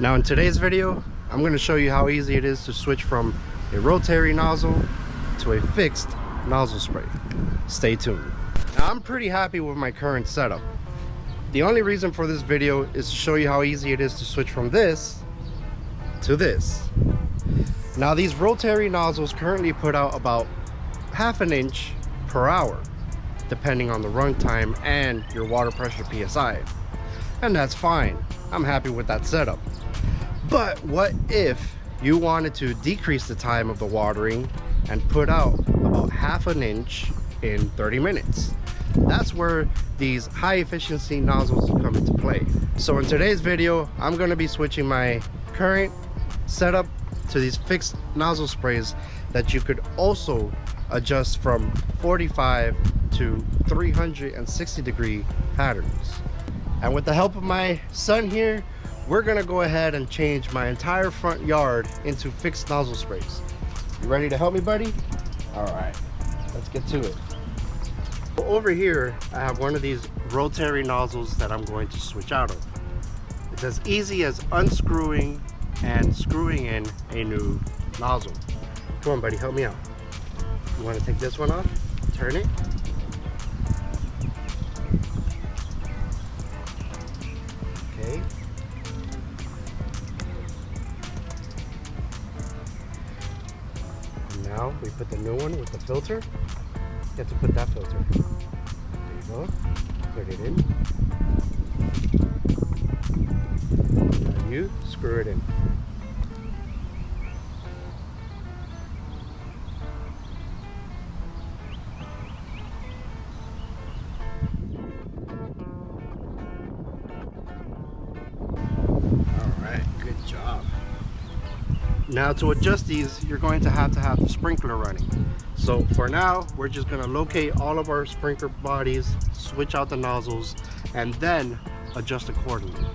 Now in today's video, I'm going to show you how easy it is to switch from a rotary nozzle to a fixed nozzle spray. Stay tuned. Now I'm pretty happy with my current setup. The only reason for this video is to show you how easy it is to switch from this to this. Now these rotary nozzles currently put out about ½ an inch per hour, depending on the run time and your water pressure PSI. And that's fine. I'm happy with that setup. But what if you wanted to decrease the time of the watering and put out about ½ an inch in 30 minutes? That's where these high efficiency nozzles come into play. So in today's video, I'm going to be switching my current setup to these fixed nozzle sprays that you could also adjust from 45 to 360 degree patterns. And with the help of my son here, we're gonna go ahead and change my entire front yard into fixed nozzle sprays. You ready to help me, buddy? All right, let's get to it. Over here, I have one of these rotary nozzles that I'm going to switch out of. It's as easy as unscrewing and screwing in a new nozzle. Come on, buddy, help me out. You want to take this one off, turn it. Okay. And now we put the new one with the filter. You have to put that filter. There you go. Put it in. Now you screw it in. Good job. Now to adjust these, you're going to have the sprinkler running. So for now, we're just going to locate all of our sprinkler bodies, switch out the nozzles, and then adjust accordingly.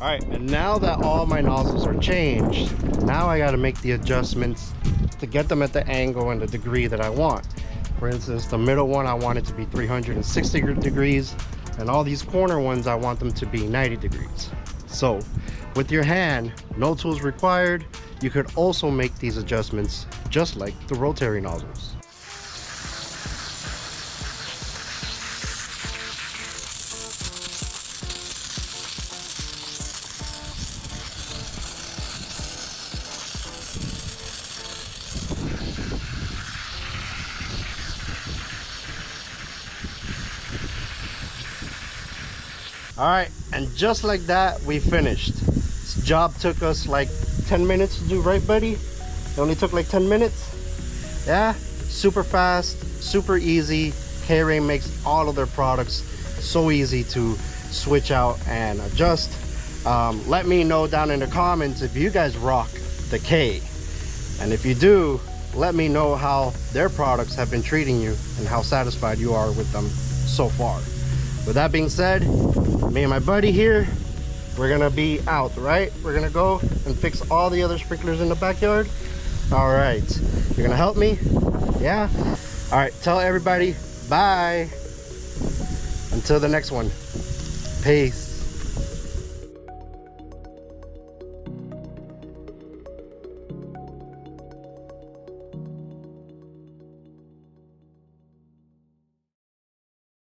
All right, and now that all my nozzles are changed, now I got to make the adjustments to get them at the angle and the degree that I want. For instance, the middle one, I want it to be 360 degrees, and all these corner ones, I want them to be 90 degrees. So with your hand, no tools required, you could also make these adjustments just like the rotary nozzles. All right, and just like that, we finished. This job took us like 10 minutes to do, right, buddy? It only took like 10 minutes. Yeah, super fast, super easy. Krain makes all of their products so easy to switch out and adjust. Let me know down in the comments if you guys rock the K. And if you do, let me know how their products have been treating you and how satisfied you are with them so far. With that being said, me and my buddy here, we're gonna be out, right? We're gonna go and fix all the other sprinklers in the backyard. All right, you're gonna help me? Yeah? All right, tell everybody bye. Until the next one. Peace.